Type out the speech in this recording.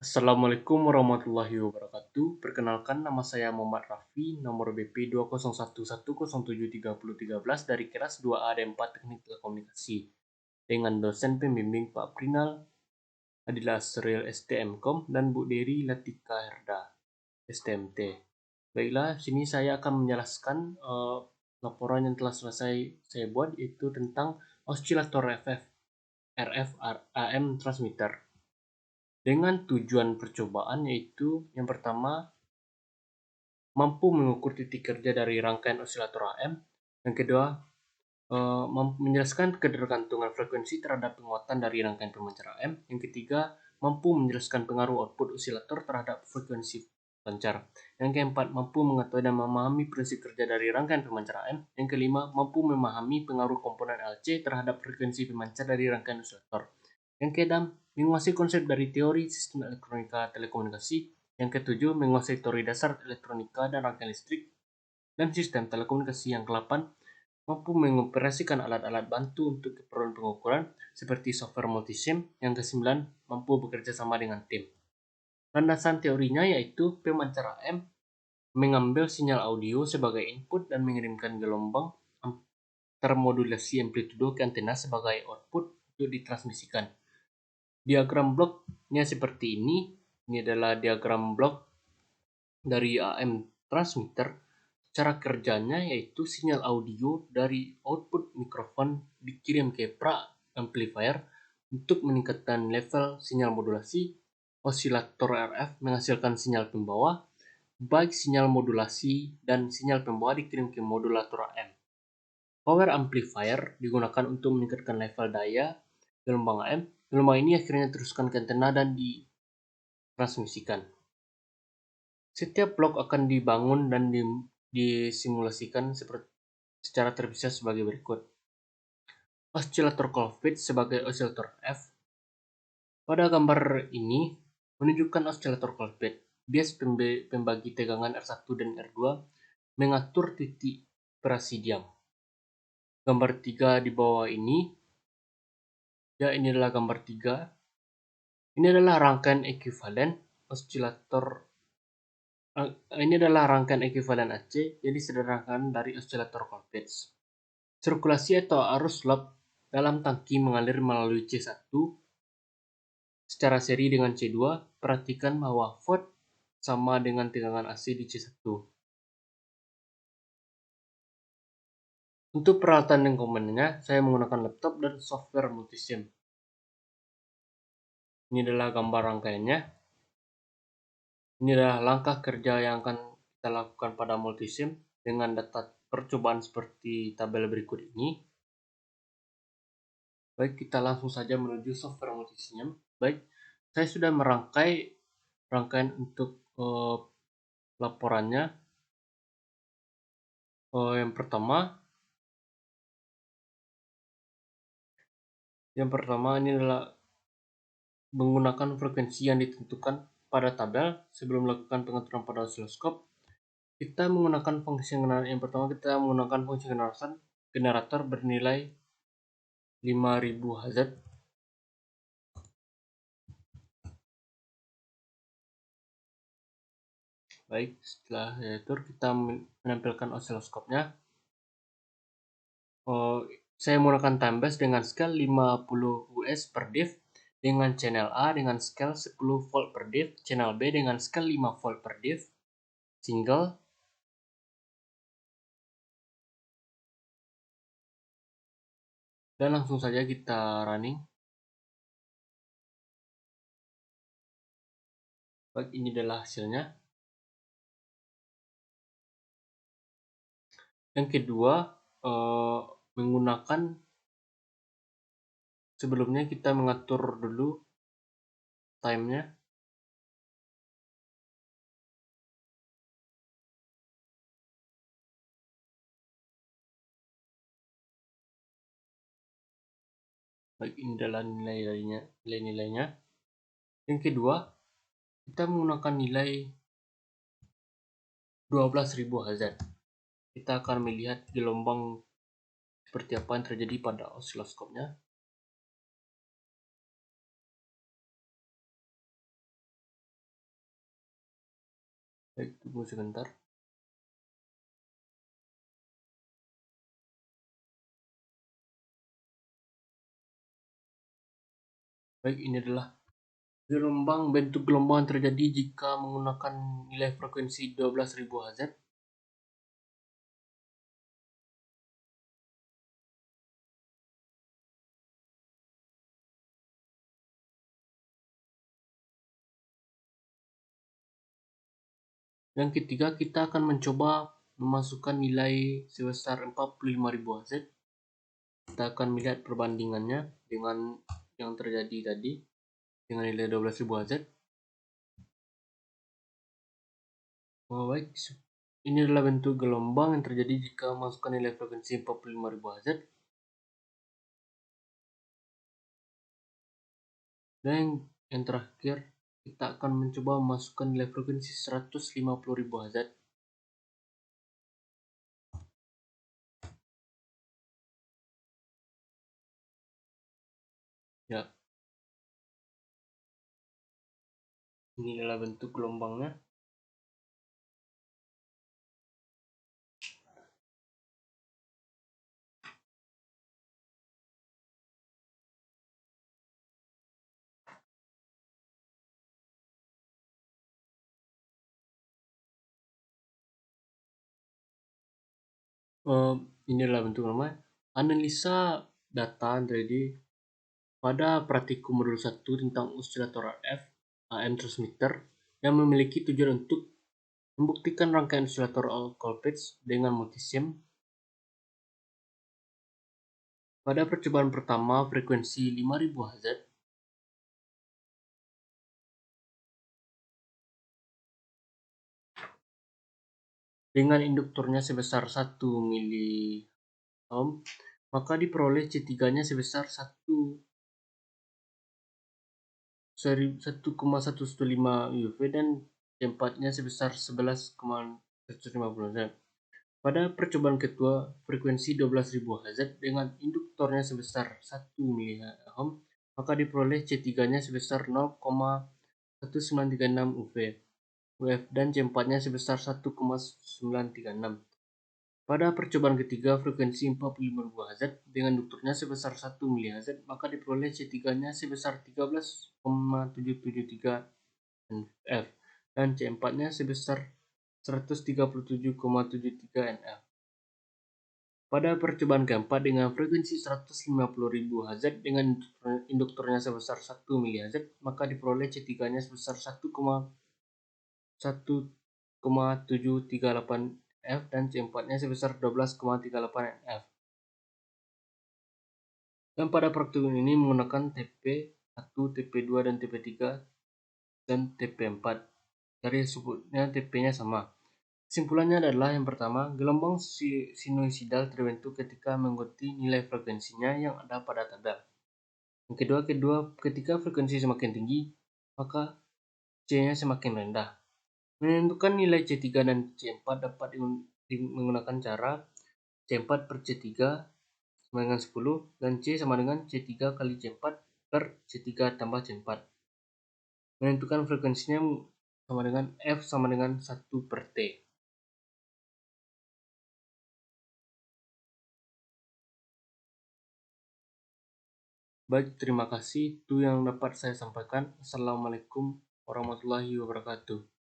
Assalamualaikum warahmatullahi wabarakatuh. Perkenalkan, nama saya Muhammad Raffi, nomor BP 20111073013 dari kelas 2A dan 4 Teknik Telekomunikasi, dengan dosen pembimbing Pak Prinal Adila Asril STMkom dan Bu Dery Latika Herda STMT. Baiklah, sini saya akan menjelaskan laporan yang telah selesai saya buat, yaitu tentang osilator RF AM transmitter. Dengan tujuan percobaan, yaitu yang pertama, mampu mengukur titik kerja dari rangkaian osilator AM. Yang kedua, menjelaskan ketergantungan frekuensi terhadap penguatan dari rangkaian pemancar AM. Yang ketiga, mampu menjelaskan pengaruh output osilator terhadap frekuensi pemancar. Yang keempat, mampu mengetahui dan memahami prinsip kerja dari rangkaian pemancar AM. Yang kelima, mampu memahami pengaruh komponen LC terhadap frekuensi pemancar dari rangkaian osilator. Yang keenam, menguasai konsep dari teori sistem elektronika telekomunikasi. Yang ketujuh, menguasai teori dasar elektronika dan rangkaian listrik dan sistem telekomunikasi. Yang ke-8, mampu mengoperasikan alat-alat bantu untuk keperluan pengukuran seperti software multisim. Yang ke-9, mampu bekerja sama dengan tim. Landasan teorinya yaitu pemancar AM mengambil sinyal audio sebagai input dan mengirimkan gelombang termodulasi amplitudo ke antena sebagai output untuk ditransmisikan. Diagram bloknya seperti ini. Ini adalah diagram blok dari AM transmitter. Cara kerjanya yaitu sinyal audio dari output mikrofon dikirim ke pra amplifier untuk meningkatkan level sinyal modulasi. Osilator RF menghasilkan sinyal pembawa, baik sinyal modulasi dan sinyal pembawa dikirim ke modulator AM. Power amplifier digunakan untuk meningkatkan level daya gelombang AM. Gelombang ini akhirnya teruskan ke antena dan ditransmisikan. Setiap blok akan dibangun dan disimulasikan secara terpisah sebagai berikut. Osilator Colpitts sebagai osilator F. Pada gambar ini menunjukkan osilator Colpitts. Bias pembagi tegangan R1 dan R2 mengatur titik operasi diam. Gambar 3 di bawah ini, ini adalah gambar 3. Ini adalah rangkaian ekuivalen osilator. Ini adalah rangkaian ekuivalen AC yang disederhanakan dari osilator Colpitts. Sirkulasi atau arus loop dalam tangki mengalir melalui C1 secara seri dengan C2. Perhatikan bahwa volt sama dengan tegangan AC di C1. Untuk peralatan dan komponennya, saya menggunakan laptop dan software multisim. Ini adalah gambar rangkaiannya. Ini adalah langkah kerja yang akan kita lakukan pada multisim dengan data percobaan seperti tabel berikut ini. Baik, kita langsung saja menuju software multisim. Baik, saya sudah merangkai rangkaian untuk laporannya. Yang pertama ini adalah menggunakan frekuensi yang ditentukan pada tabel sebelum melakukan pengaturan pada osiloskop. Kita menggunakan fungsi generator bernilai 5000 Hz. Baik, setelah itu kita menampilkan osiloskopnya. Saya menggunakan timebase dengan scale 50 US per div dengan channel A dengan scale 10 volt per div, channel B dengan scale 5 volt per div, single. Dan langsung saja kita running. Baik, ini adalah hasilnya. Yang kedua, menggunakan sebelumnya kita mengatur dulu time-nya. Baik, ini adalah nilai-nilainya. Yang kedua, kita menggunakan nilai 12.000 Hz. Kita akan melihat gelombang seperti apa yang terjadi pada osiloskopnya. Baik, tunggu sebentar. Baik, ini adalah bentuk gelombang yang terjadi jika menggunakan nilai frekuensi 12.000 Hz. Yang ketiga, kita akan mencoba memasukkan nilai sebesar 45.000 Hz. Kita akan melihat perbandingannya dengan yang terjadi tadi dengan nilai 12.000 Hz. Baik, ini adalah bentuk gelombang yang terjadi jika memasukkan nilai frekuensi 45.000 Hz. Dan yang terakhir, kita akan mencoba memasukkan nilai frekuensi 150.000 Hz. Ya, ini adalah bentuk gelombangnya. Ini adalah bentuk gelombang. Analisa data yang terjadi pada praktikum modul 1 tentang osilator RF AM transmitter yang memiliki tujuan untuk membuktikan rangkaian osilator Colpitts dengan multisim. Pada percobaan pertama frekuensi 5000 Hz dengan induktornya sebesar 1 mA, maka diperoleh C3-nya sebesar 1,115 UV dan C4-nya sebesar 11,150 Hz. Pada percobaan kedua, frekuensi 12.000 Hz dengan induktornya sebesar 1 mA, maka diperoleh C3-nya sebesar 0,1936 UV dan C4-nya sebesar 1,936. Pada percobaan ketiga, frekuensi 45.000 Hz dengan induktornya sebesar 1 mHz, maka diperoleh C3-nya sebesar 13,773 NF dan C4-nya sebesar 137,73 NF. Pada percobaan keempat dengan frekuensi 150.000 Hz dengan induktornya sebesar 1 mHz, maka diperoleh C3-nya sebesar 1,738 F dan C4-nya sebesar 12,38 F. Dan pada praktikum ini menggunakan TP1, TP2, dan TP3 dan TP4. Dari sebutnya TP-nya sama. Kesimpulannya adalah yang pertama, gelombang sinusoidal terbentuk ketika mengikuti nilai frekuensinya yang ada pada tabel. Yang kedua, ketika frekuensi semakin tinggi, maka C-nya semakin rendah. Menentukan nilai C3 dan C4 dapat menggunakan cara C4 per C3 sama dengan 10 dan C sama dengan C3 kali C4 per C3 tambah C4. Menentukan frekuensinya sama dengan F sama dengan 1 per T. Baik, terima kasih. Itu yang dapat saya sampaikan. Assalamualaikum warahmatullahi wabarakatuh.